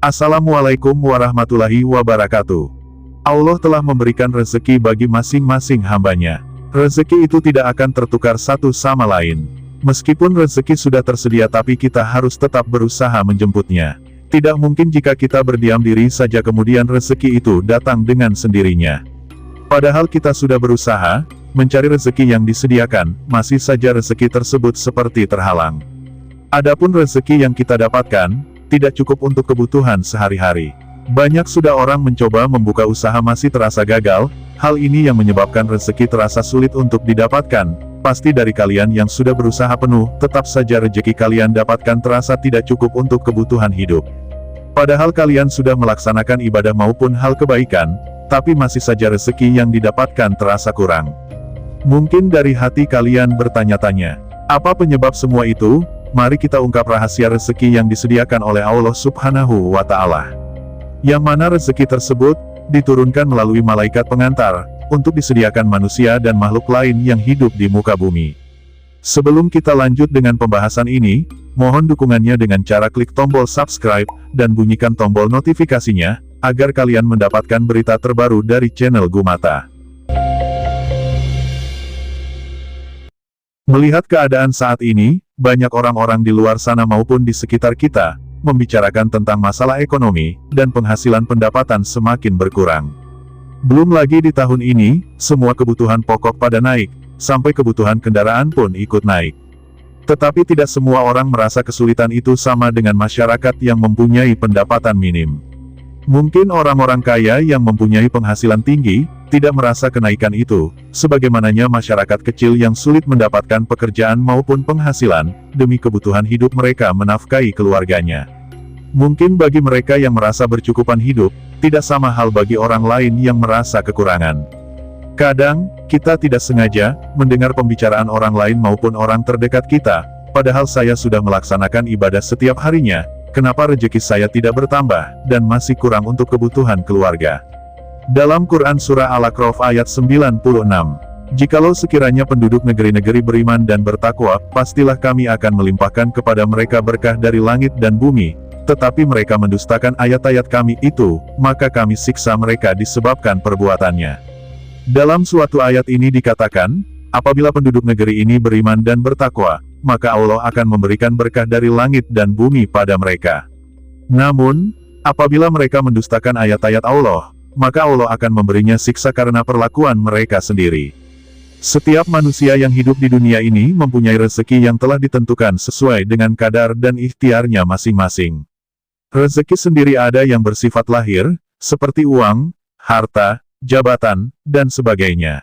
Assalamualaikum warahmatullahi wabarakatuh. Allah telah memberikan rezeki bagi masing-masing hambanya. Rezeki itu tidak akan tertukar satu sama lain. Meskipun rezeki sudah tersedia tapi kita harus tetap berusaha menjemputnya. Tidak mungkin jika kita berdiam diri saja kemudian rezeki itu datang dengan sendirinya. Padahal kita sudah berusaha mencari rezeki yang disediakan, masih saja rezeki tersebut seperti terhalang. Adapun rezeki yang kita dapatkan, tidak cukup untuk kebutuhan sehari-hari. Banyak sudah orang mencoba membuka usaha masih terasa gagal, hal ini yang menyebabkan rezeki terasa sulit untuk didapatkan. Pasti dari kalian yang sudah berusaha penuh, tetap saja rezeki kalian dapatkan terasa tidak cukup untuk kebutuhan hidup. Padahal kalian sudah melaksanakan ibadah maupun hal kebaikan, tapi masih saja rezeki yang didapatkan terasa kurang. Mungkin dari hati kalian bertanya-tanya, apa penyebab semua itu? Mari kita ungkap rahasia rezeki yang disediakan oleh Allah Subhanahu wa Ta'ala. Yang mana rezeki tersebut diturunkan melalui malaikat pengantar untuk disediakan manusia dan makhluk lain yang hidup di muka bumi. Sebelum kita lanjut dengan pembahasan ini, mohon dukungannya dengan cara klik tombol subscribe dan bunyikan tombol notifikasinya, agar kalian mendapatkan berita terbaru dari channel Gumata. Melihat keadaan saat ini, banyak orang-orang di luar sana maupun di sekitar kita, membicarakan tentang masalah ekonomi, dan penghasilan pendapatan semakin berkurang. Belum lagi di tahun ini, semua kebutuhan pokok pada naik, sampai kebutuhan kendaraan pun ikut naik. Tetapi tidak semua orang merasa kesulitan itu sama dengan masyarakat yang mempunyai pendapatan minim. Mungkin orang-orang kaya yang mempunyai penghasilan tinggi, tidak merasa kenaikan itu, sebagaimananya masyarakat kecil yang sulit mendapatkan pekerjaan maupun penghasilan, demi kebutuhan hidup mereka menafkahi keluarganya. Mungkin bagi mereka yang merasa bercukupan hidup, tidak sama hal bagi orang lain yang merasa kekurangan. Kadang, kita tidak sengaja mendengar pembicaraan orang lain maupun orang terdekat kita, padahal saya sudah melaksanakan ibadah setiap harinya, kenapa rezeki saya tidak bertambah, dan masih kurang untuk kebutuhan keluarga. Dalam Quran Surah Al-A'raf ayat 96, jikalau sekiranya penduduk negeri-negeri beriman dan bertakwa, pastilah kami akan melimpahkan kepada mereka berkah dari langit dan bumi, tetapi mereka mendustakan ayat-ayat kami itu, maka kami siksa mereka disebabkan perbuatannya. Dalam suatu ayat ini dikatakan, apabila penduduk negeri ini beriman dan bertakwa, maka Allah akan memberikan berkah dari langit dan bumi pada mereka. Namun, apabila mereka mendustakan ayat-ayat Allah, maka Allah akan memberinya siksa karena perlakuan mereka sendiri. Setiap manusia yang hidup di dunia ini mempunyai rezeki yang telah ditentukan sesuai dengan kadar dan ikhtiarnya masing-masing. Rezeki sendiri ada yang bersifat lahir, seperti uang, harta, jabatan, dan sebagainya.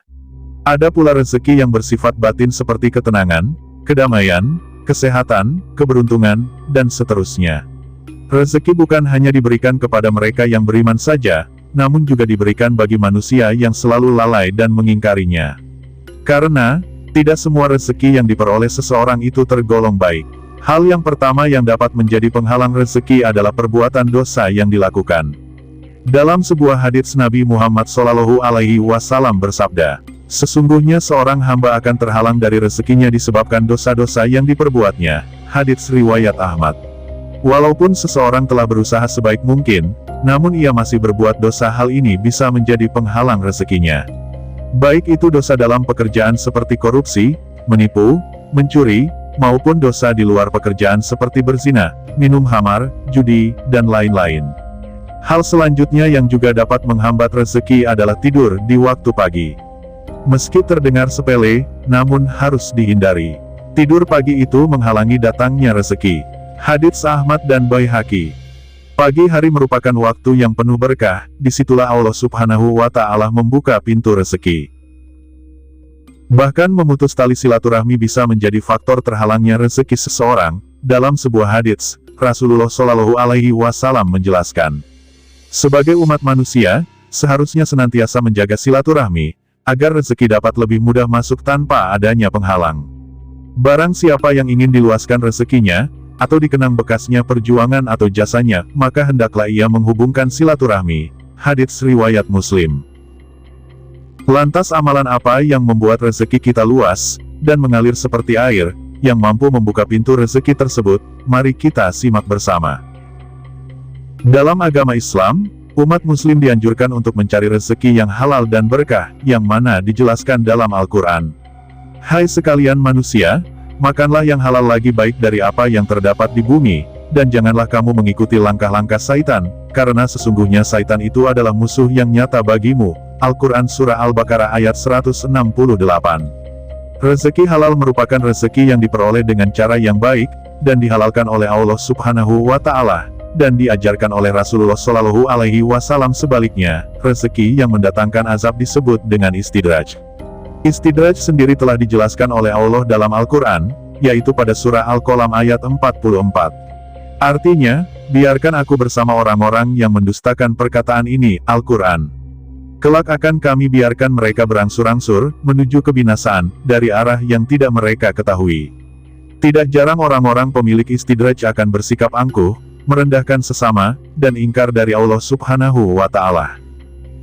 Ada pula rezeki yang bersifat batin seperti ketenangan, kedamaian, kesehatan, keberuntungan, dan seterusnya. Rezeki bukan hanya diberikan kepada mereka yang beriman saja, namun juga diberikan bagi manusia yang selalu lalai dan mengingkarinya. Karena, tidak semua rezeki yang diperoleh seseorang itu tergolong baik. Hal yang pertama yang dapat menjadi penghalang rezeki adalah perbuatan dosa yang dilakukan. Dalam sebuah hadits Nabi Muhammad SAW bersabda, sesungguhnya seorang hamba akan terhalang dari rezekinya disebabkan dosa-dosa yang diperbuatnya. Hadits riwayat Ahmad. Walaupun seseorang telah berusaha sebaik mungkin, namun ia masih berbuat dosa, hal ini bisa menjadi penghalang rezekinya. Baik itu dosa dalam pekerjaan seperti korupsi, menipu, mencuri, maupun dosa di luar pekerjaan seperti berzina, minum khamar, judi, dan lain-lain. Hal selanjutnya yang juga dapat menghambat rezeki adalah tidur di waktu pagi. Meski terdengar sepele, namun harus dihindari. Tidur pagi itu menghalangi datangnya rezeki. Hadits Ahmad dan Baihaqi. Pagi hari merupakan waktu yang penuh berkah, disitulah Allah Subhanahu wa Ta'ala membuka pintu rezeki. Bahkan memutus tali silaturahmi bisa menjadi faktor terhalangnya rezeki seseorang. Dalam sebuah hadits, Rasulullah Shallallahu Alaihi Wasallam menjelaskan, sebagai umat manusia, seharusnya senantiasa menjaga silaturahmi, agar rezeki dapat lebih mudah masuk tanpa adanya penghalang. Barang siapa yang ingin diluaskan rezekinya, atau dikenang bekasnya perjuangan atau jasanya, maka hendaklah ia menghubungkan silaturahmi. Hadits riwayat Muslim. Lantas amalan apa yang membuat rezeki kita luas, dan mengalir seperti air, yang mampu membuka pintu rezeki tersebut? Mari kita simak bersama. Dalam agama Islam, umat muslim dianjurkan untuk mencari rezeki yang halal dan berkah, yang mana dijelaskan dalam Al-Quran. Hai sekalian manusia, makanlah yang halal lagi baik dari apa yang terdapat di bumi, dan janganlah kamu mengikuti langkah-langkah Saitan, karena sesungguhnya Saitan itu adalah musuh yang nyata bagimu. Al-Quran Surah Al-Baqarah ayat 168. Rezeki halal merupakan rezeki yang diperoleh dengan cara yang baik, dan dihalalkan oleh Allah Subhanahu wa Ta'ala, dan diajarkan oleh Rasulullah Shallallahu Alaihi Wasallam. Sebaliknya, rezeki yang mendatangkan azab disebut dengan istidraj. Istidraj sendiri telah dijelaskan oleh Allah dalam Al-Quran, yaitu pada surah Al-Qalam ayat 44. Artinya, biarkan aku bersama orang-orang yang mendustakan perkataan ini, Al-Quran. Kelak akan kami biarkan mereka berangsur-angsur, menuju kebinasaan, dari arah yang tidak mereka ketahui. Tidak jarang orang-orang pemilik istidraj akan bersikap angkuh, merendahkan sesama, dan ingkar dari Allah Subhanahu wa Ta'ala.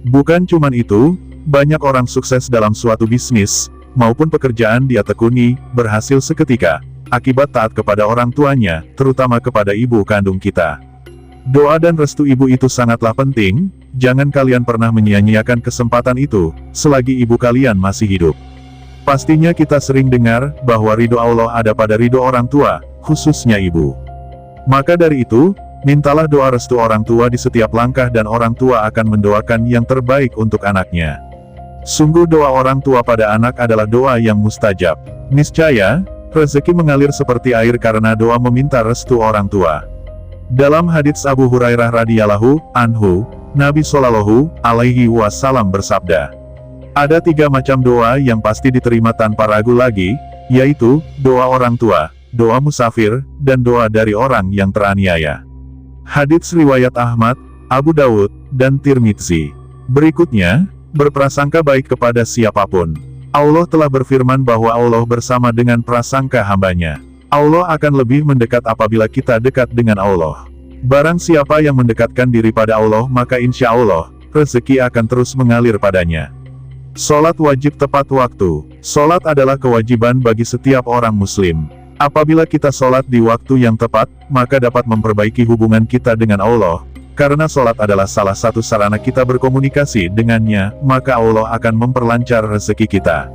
Bukan cuman itu, banyak orang sukses dalam suatu bisnis, maupun pekerjaan dia tekuni, berhasil seketika, akibat taat kepada orang tuanya, terutama kepada ibu kandung kita. Doa dan restu ibu itu sangatlah penting, jangan kalian pernah menyia-nyiakan kesempatan itu, selagi ibu kalian masih hidup. Pastinya kita sering dengar, bahwa ridho Allah ada pada ridho orang tua, khususnya ibu. Maka dari itu, mintalah doa restu orang tua di setiap langkah dan orang tua akan mendoakan yang terbaik untuk anaknya. Sungguh doa orang tua pada anak adalah doa yang mustajab. Niscaya, rezeki mengalir seperti air karena doa meminta restu orang tua. Dalam hadits Abu Hurairah radhiyallahu anhu, Nabi Shallallahu Alaihi Wasallam bersabda, ada 3 macam doa yang pasti diterima tanpa ragu lagi, yaitu, doa orang tua, doa musafir, dan doa dari orang yang teraniaya. Hadits riwayat Ahmad, Abu Dawud, dan Tirmidzi. Berikutnya, berprasangka baik kepada siapapun. Allah telah berfirman bahwa Allah bersama dengan prasangka hambanya. Allah akan lebih mendekat apabila kita dekat dengan Allah. Barang siapa yang mendekatkan diri pada Allah maka insya Allah, rezeki akan terus mengalir padanya. Sholat wajib tepat waktu. Sholat adalah kewajiban bagi setiap orang muslim. Apabila kita sholat di waktu yang tepat, maka dapat memperbaiki hubungan kita dengan Allah. Karena sholat adalah salah satu sarana kita berkomunikasi dengannya, maka Allah akan memperlancar rezeki kita.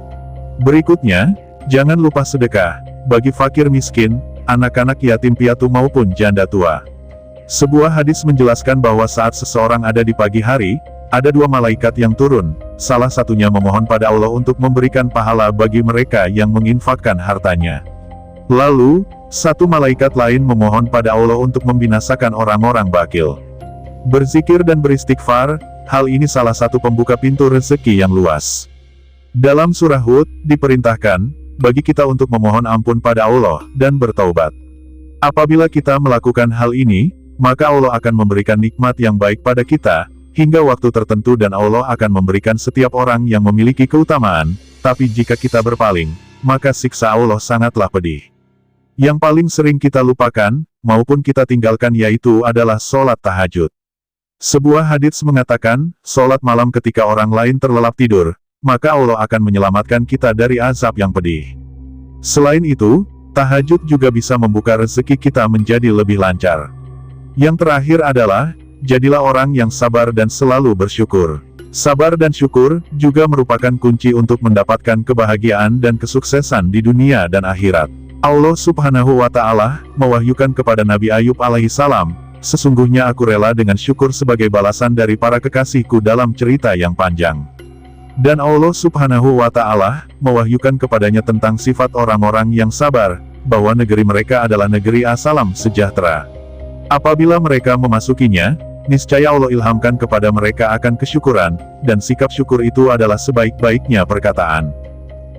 Berikutnya, jangan lupa sedekah, bagi fakir miskin, anak-anak yatim piatu maupun janda tua. Sebuah hadis menjelaskan bahwa saat seseorang ada di pagi hari, ada 2 malaikat yang turun, salah satunya memohon pada Allah untuk memberikan pahala bagi mereka yang menginfakkan hartanya. Lalu, 1 malaikat lain memohon pada Allah untuk membinasakan orang-orang bakil. Berzikir dan beristighfar, hal ini salah satu pembuka pintu rezeki yang luas. Dalam surah Hud, diperintahkan, bagi kita untuk memohon ampun pada Allah, dan bertaubat. Apabila kita melakukan hal ini, maka Allah akan memberikan nikmat yang baik pada kita, hingga waktu tertentu dan Allah akan memberikan setiap orang yang memiliki keutamaan, tapi jika kita berpaling, maka siksa Allah sangatlah pedih. Yang paling sering kita lupakan, maupun kita tinggalkan yaitu adalah sholat tahajud. Sebuah hadits mengatakan, sholat malam ketika orang lain terlelap tidur, maka Allah akan menyelamatkan kita dari azab yang pedih. Selain itu, tahajud juga bisa membuka rezeki kita menjadi lebih lancar. Yang terakhir adalah, jadilah orang yang sabar dan selalu bersyukur. Sabar dan syukur juga merupakan kunci untuk mendapatkan kebahagiaan dan kesuksesan di dunia dan akhirat. Allah Subhanahu wa Ta'ala mewahyukan kepada Nabi Ayub alaihissalam, sesungguhnya aku rela dengan syukur sebagai balasan dari para kekasihku dalam cerita yang panjang. Dan Allah Subhanahu wa Ta'ala mewahyukan kepadanya tentang sifat orang-orang yang sabar, bahwa negeri mereka adalah negeri asalam sejahtera. Apabila mereka memasukinya, niscaya Allah ilhamkan kepada mereka akan kesyukuran, dan sikap syukur itu adalah sebaik-baiknya perkataan.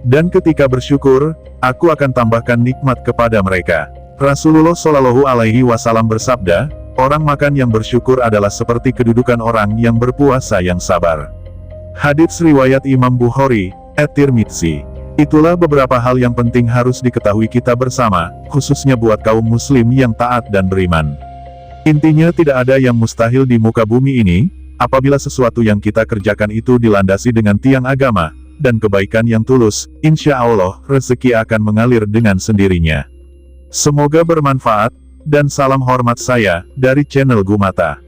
Dan ketika bersyukur, aku akan tambahkan nikmat kepada mereka. Rasulullah Shallallahu Alaihi Wasallam bersabda, orang makan yang bersyukur adalah seperti kedudukan orang yang berpuasa yang sabar. Hadits riwayat Imam Bukhari, At-Tirmidzi. Itulah beberapa hal yang penting harus diketahui kita bersama, khususnya buat kaum muslim yang taat dan beriman. Intinya tidak ada yang mustahil di muka bumi ini, apabila sesuatu yang kita kerjakan itu dilandasi dengan tiang agama, dan kebaikan yang tulus, insya Allah, rezeki akan mengalir dengan sendirinya. Semoga bermanfaat, dan salam hormat saya, dari channel Gumata.